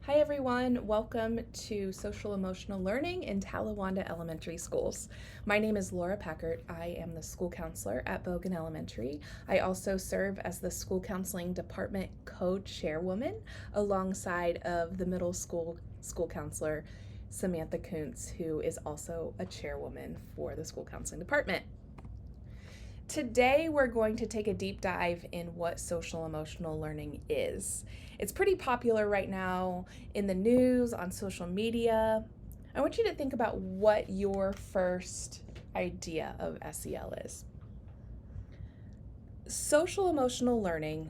Hi everyone, welcome to Social Emotional Learning in Talawanda Elementary Schools. My name is Laura Packard. I am the school counselor at Bogan Elementary. I also serve as the school counseling department co-chairwoman alongside of the middle school counselor, Samantha Kuntz, who is also a chairwoman for the school counseling department. Today, we're going to take a deep dive in what social emotional learning is. It's pretty popular right now in the news, on social media. I want you to think about what your first idea of SEL is. Social emotional learning,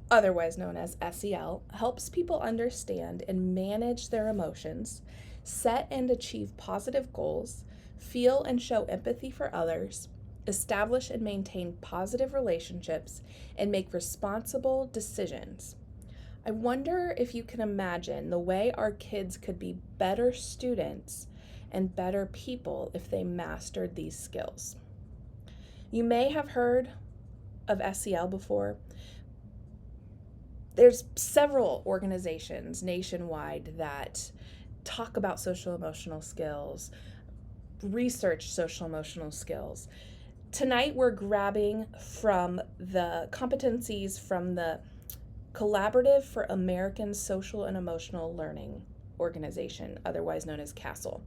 otherwise known as SEL, helps people understand and manage their emotions, set and achieve positive goals, feel and show empathy for others, establish and maintain positive relationships, and make responsible decisions. I wonder if you can imagine the way our kids could be better students and better people if they mastered these skills. You may have heard of SEL before. There's several organizations nationwide that talk about social emotional skills, research social emotional skills. Tonight, we're grabbing from the competencies from the Collaborative for American Social and Emotional Learning organization, otherwise known as CASEL.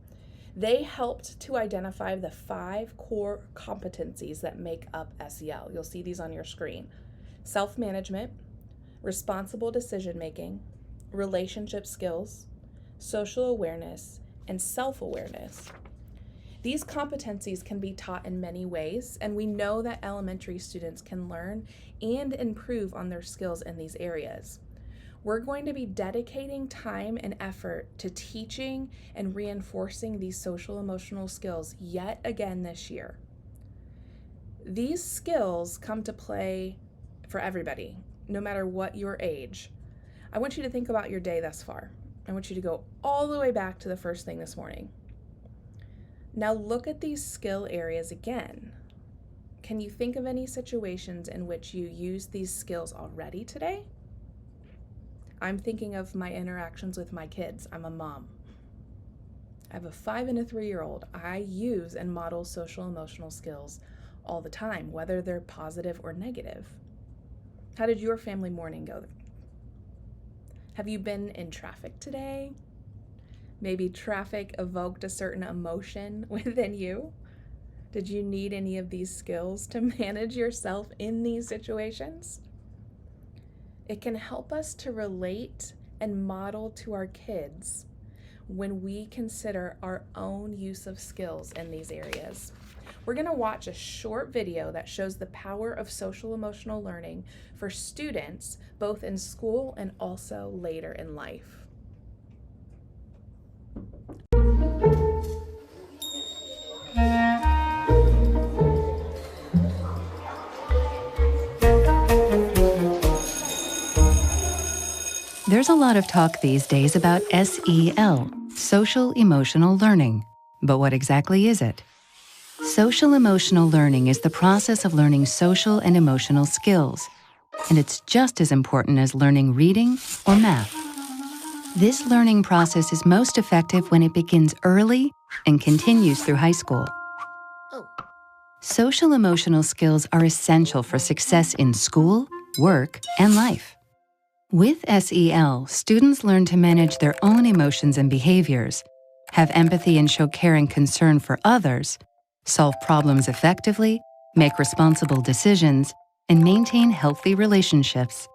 They helped to identify the 5 core competencies that make up SEL. You'll see these on your screen. Self-management, responsible decision-making, relationship skills, social awareness, and self-awareness. These competencies can be taught in many ways, and we know that elementary students can learn and improve on their skills in these areas. We're going to be dedicating time and effort to teaching and reinforcing these social emotional skills yet again this year. These skills come to play for everybody, no matter what your age. I want you to think about your day thus far. I want you to go all the way back to the first thing this morning. Now look at these skill areas again. Can you think of any situations in which you used these skills already today? I'm thinking of my interactions with my kids. I'm a mom. I have a 5 and a 3-year-old. I use and model social emotional skills all the time, whether they're positive or negative. How did your family morning go? Have you been in traffic today? Maybe traffic evoked a certain emotion within you. Did you need any of these skills to manage yourself in these situations? It can help us to relate and model to our kids when we consider our own use of skills in these areas. We're going to watch a short video that shows the power of social emotional learning for students, both in school and also later in life. There's a lot of talk these days about SEL, social emotional learning. But what exactly is it? Social emotional learning is the process of learning social and emotional skills, and it's just as important as learning reading or math. This learning process is most effective when it begins early and continues through high school. Social emotional skills are essential for success in school, work, and life. With SEL, students learn to manage their own emotions and behaviors, have empathy and show care and concern for others, solve problems effectively, make responsible decisions, and maintain healthy relationships.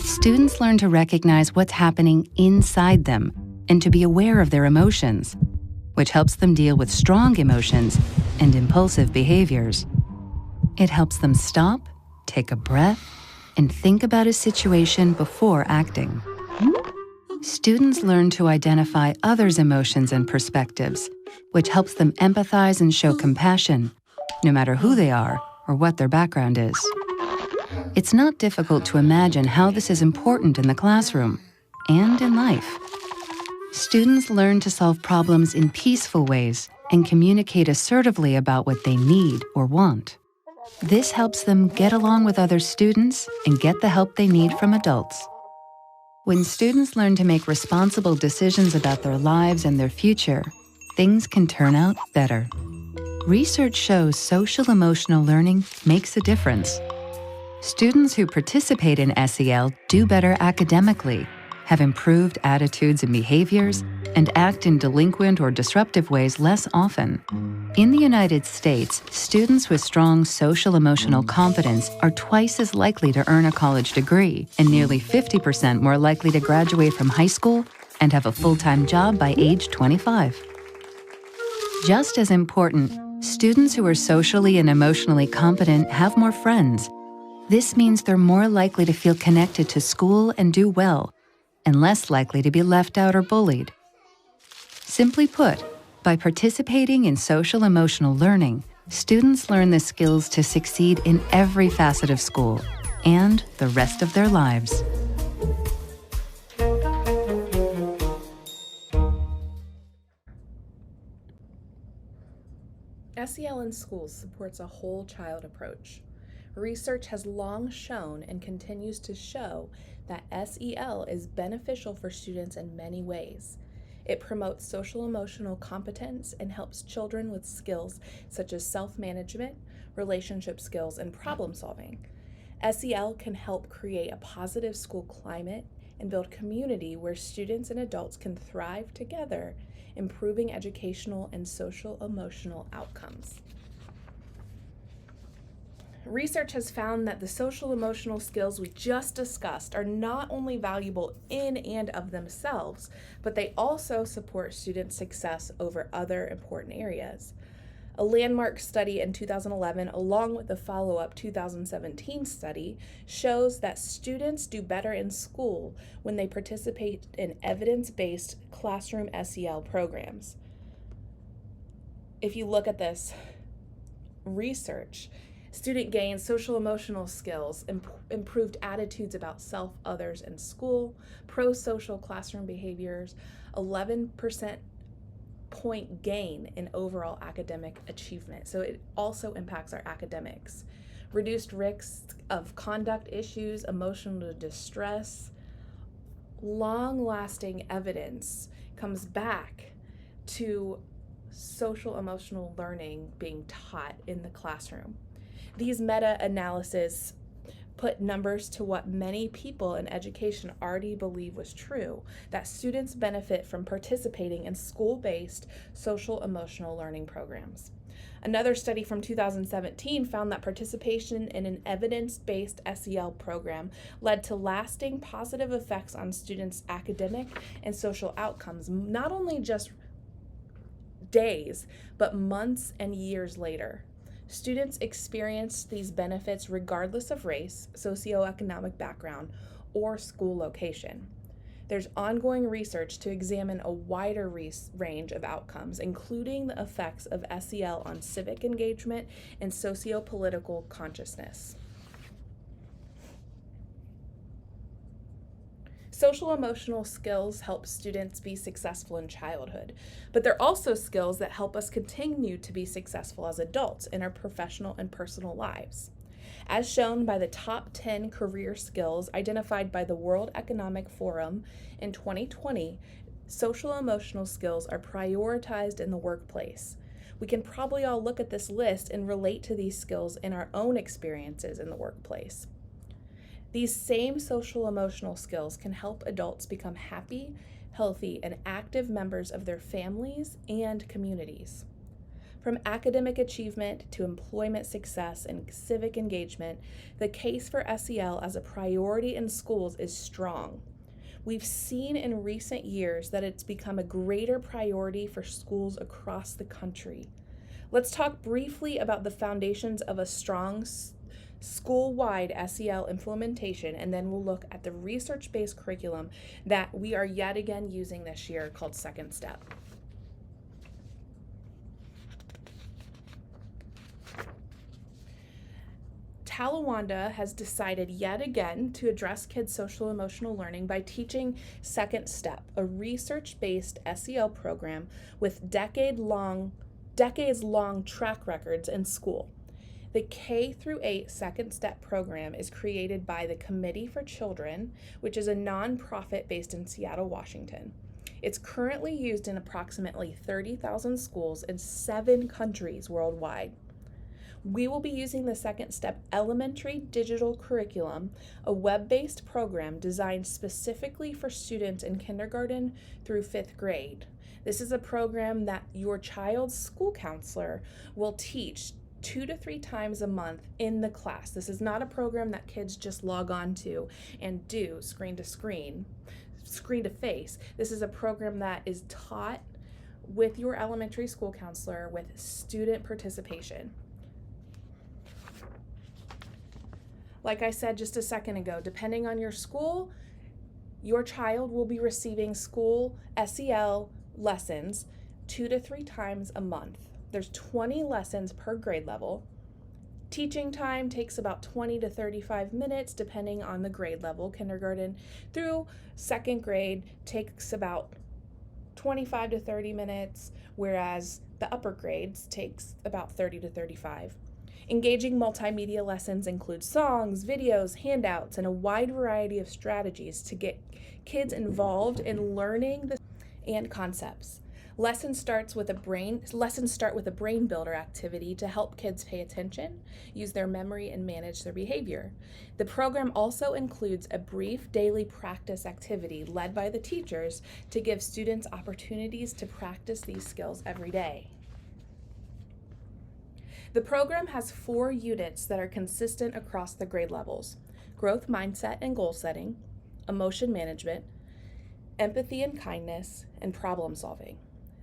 Students learn to recognize what's happening inside them and to be aware of their emotions, which helps them deal with strong emotions and impulsive behaviors. It helps them stop, take a breath, and think about a situation before acting. Students learn to identify others' emotions and perspectives, which helps them empathize and show compassion, no matter who they are or what their background is. It's not difficult to imagine how this is important in the classroom and in life. Students learn to solve problems in peaceful ways and communicate assertively about what they need or want. This helps them get along with other students and get the help they need from adults. When students learn to make responsible decisions about their lives and their future, things can turn out better. Research shows social-emotional learning makes a difference. Students who participate in SEL do better academically, have improved attitudes and behaviors, and act in delinquent or disruptive ways less often. In the United States, students with strong social-emotional competence are twice as likely to earn a college degree and nearly 50% more likely to graduate from high school and have a full-time job by age 25. Just as important, students who are socially and emotionally competent have more friends. This means they're more likely to feel connected to school and do well, and less likely to be left out or bullied. Simply put, by participating in social-emotional learning, students learn the skills to succeed in every facet of school and the rest of their lives. SEL in schools supports a whole child approach. Research has long shown and continues to show that SEL is beneficial for students in many ways. It promotes social-emotional competence and helps children with skills such as self-management, relationship skills, and problem-solving. SEL can help create a positive school climate and build community where students and adults can thrive together, improving educational and social-emotional outcomes. Research has found that the social-emotional skills we just discussed are not only valuable in and of themselves, but they also support student success over other important areas. A landmark study in 2011, along with the follow-up 2017 study, shows that students do better in school when they participate in evidence-based classroom SEL programs. If you look at this research, student gains social-emotional skills, improved attitudes about self, others, and school, pro-social classroom behaviors, 11% point gain in overall academic achievement. So it also impacts our academics. Reduced risk of conduct issues, emotional distress. Long-lasting evidence comes back to social-emotional learning being taught in the classroom. These meta-analyses put numbers to what many people in education already believe was true, that students benefit from participating in school-based social-emotional learning programs. Another study from 2017 found that participation in an evidence-based SEL program led to lasting positive effects on students' academic and social outcomes, not only just days, but months and years later. Students experience these benefits regardless of race, socioeconomic background, or school location. There's ongoing research to examine a wider range of outcomes, including the effects of SEL on civic engagement and socio-political consciousness. Social-emotional skills help students be successful in childhood, but they're also skills that help us continue to be successful as adults in our professional and personal lives. As shown by the top 10 career skills identified by the World Economic Forum in 2020, social-emotional skills are prioritized in the workplace. We can probably all look at this list and relate to these skills in our own experiences in the workplace. These same social-emotional skills can help adults become happy, healthy, and active members of their families and communities. From academic achievement to employment success and civic engagement, the case for SEL as a priority in schools is strong. We've seen in recent years that it's become a greater priority for schools across the country. Let's talk briefly about the foundations of a strong school-wide SEL implementation, and then we'll look at the research-based curriculum that we are yet again using this year called Second Step. Talawanda has decided yet again to address kids' social-emotional learning by teaching Second Step, a research-based SEL program with decades-long track records in school. The K through 8 Second Step program is created by the Committee for Children, which is a nonprofit based in Seattle, Washington. It's currently used in approximately 30,000 schools in 7 countries worldwide. We will be using the Second Step Elementary Digital Curriculum, a web-based program designed specifically for students in kindergarten through 5th grade. This is a program that your child's school counselor will teach 2 to 3 times a month in the class. This is not a program that kids just log on to and do screen to screen, screen to face. This is a program that is taught with your elementary school counselor with student participation. Like I said just a second ago, depending on your school, your child will be receiving school SEL lessons 2 to 3 times a month. There's 20 lessons per grade level. Teaching time takes about 20 to 35 minutes depending on the grade level. Kindergarten through 2nd grade takes about 25 to 30 minutes, whereas the upper grades takes about 30 to 35. Engaging multimedia lessons include songs, videos, handouts, and a wide variety of strategies to get kids involved in learning and concepts. Lessons start with a brain builder activity to help kids pay attention, use their memory, and manage their behavior. The program also includes a brief daily practice activity led by the teachers to give students opportunities to practice these skills every day. The program has 4 units that are consistent across the grade levels: growth mindset and goal setting, emotion management, empathy and kindness, and problem solving.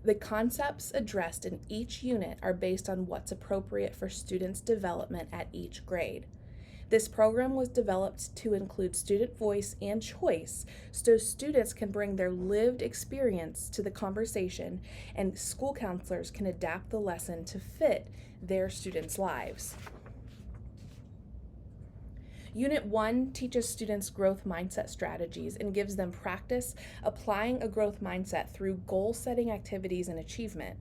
The concepts addressed in each unit are based on what's appropriate for students' development at each grade. This program was developed to include student voice and choice so students can bring their lived experience to the conversation and school counselors can adapt the lesson to fit their students' lives. Unit 1 teaches students growth mindset strategies and gives them practice applying a growth mindset through goal-setting activities and achievement.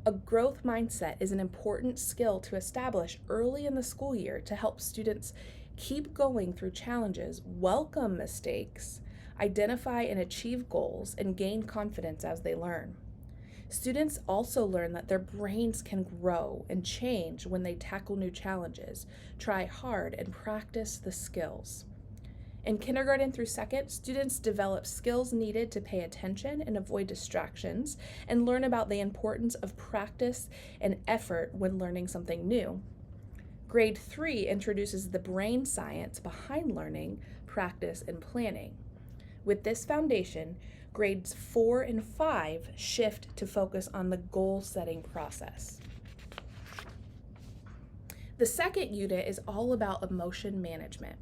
A growth mindset is an important skill to establish early in the school year to help students keep going through challenges, welcome mistakes, identify and achieve goals, and gain confidence as they learn. Students also learn that their brains can grow and change when they tackle new challenges, try hard, and practice the skills. In kindergarten through 2nd, students develop skills needed to pay attention and avoid distractions and learn about the importance of practice and effort when learning something new. Grade 3 introduces the brain science behind learning, practice, and planning. With this foundation, grades 4 and 5 shift to focus on the goal-setting process. The 2nd unit is all about emotion management.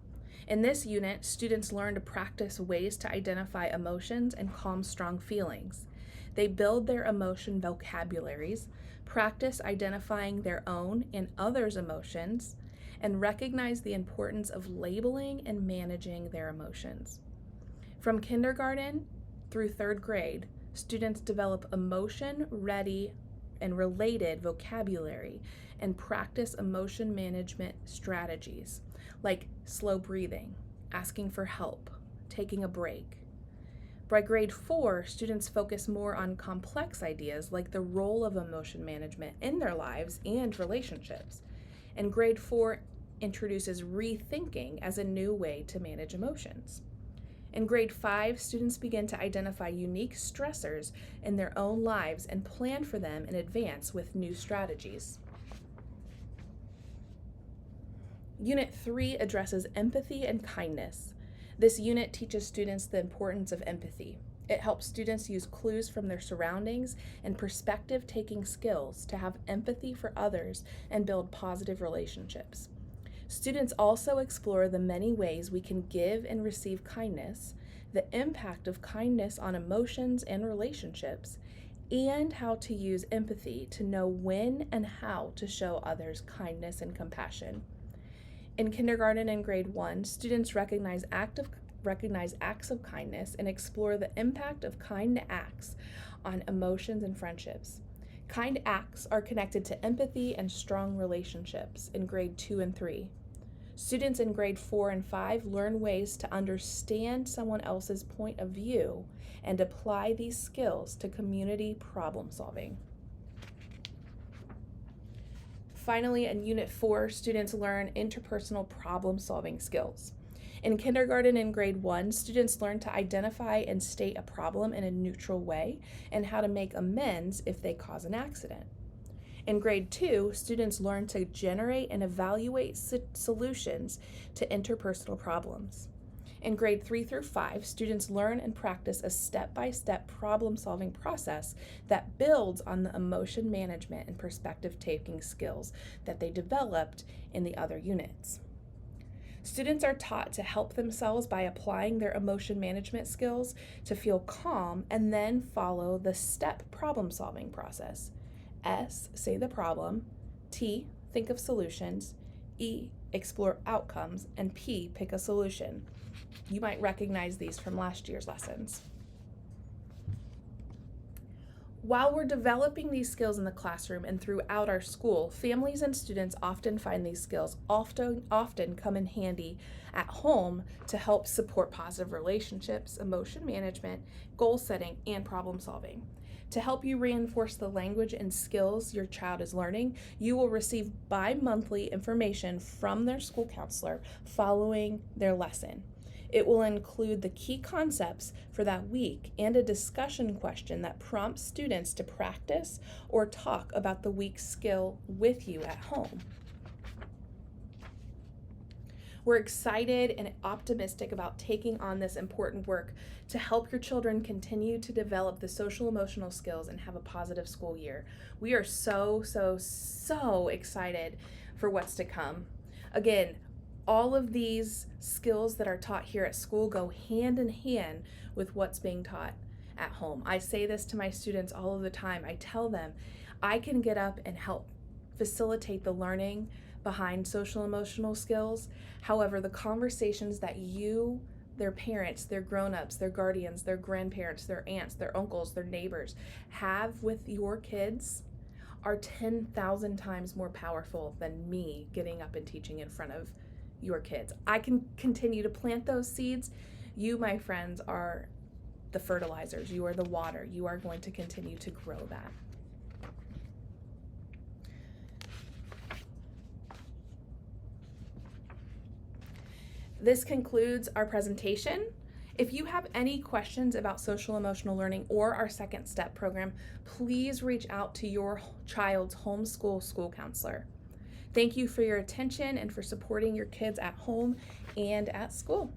In this unit, students learn to practice ways to identify emotions and calm strong feelings. They build their emotion vocabularies, practice identifying their own and others' emotions, and recognize the importance of labeling and managing their emotions. From kindergarten through 3rd grade, students develop emotion-ready and related vocabulary and practice emotion management strategies like slow breathing, asking for help, taking a break. By grade 4, students focus more on complex ideas like the role of emotion management in their lives and relationships. And grade 4 introduces rethinking as a new way to manage emotions. In grade 5, students begin to identify unique stressors in their own lives and plan for them in advance with new strategies. Unit 3 addresses empathy and kindness. This unit teaches students the importance of empathy. It helps students use clues from their surroundings and perspective-taking skills to have empathy for others and build positive relationships. Students also explore the many ways we can give and receive kindness, the impact of kindness on emotions and relationships, and how to use empathy to know when and how to show others kindness and compassion. In kindergarten and grade 1, students recognize acts of kindness and explore the impact of kind acts on emotions and friendships. Kind acts are connected to empathy and strong relationships in grade 2 and 3. Students in grade 4 and 5 learn ways to understand someone else's point of view and apply these skills to community problem solving. Finally, in Unit 4, students learn interpersonal problem solving skills. In kindergarten and grade 1, students learn to identify and state a problem in a neutral way and how to make amends if they cause an accident. In grade 2, students learn to generate and evaluate solutions to interpersonal problems. In grade 3 through 5, students learn and practice a step-by-step problem-solving process that builds on the emotion management and perspective-taking skills that they developed in the other units. Students are taught to help themselves by applying their emotion management skills to feel calm and then follow the step problem-solving process. S, say the problem, T, think of solutions, E, explore outcomes, and P, pick a solution. You might recognize these from last year's lessons. While we're developing these skills in the classroom and throughout our school, families and students often find these skills often come in handy at home to help support positive relationships, emotion management, goal setting, and problem solving. To help you reinforce the language and skills your child is learning, you will receive bi-monthly information from their school counselor following their lesson. It will include the key concepts for that week and a discussion question that prompts students to practice or talk about the week's skill with you at home. We're excited and optimistic about taking on this important work to help your children continue to develop the social emotional skills and have a positive school year. We are so excited for what's to come. Again, all of these skills that are taught here at school go hand in hand with what's being taught at home. I say this to my students all of the time. I tell them I can get up and help facilitate the learning behind social emotional skills. However, the conversations that you, their parents, their grown-ups, their guardians, their grandparents, their aunts, their uncles, their neighbors have with your kids are 10,000 times more powerful than me getting up and teaching in front of your kids. I can continue to plant those seeds. You, my friends, are the fertilizers. You are the water. You are going to continue to grow that. This concludes our presentation. If you have any questions about social emotional learning or our second step program, please reach out to your child's homeschool school counselor. Thank you for your attention and for supporting your kids at home and at school.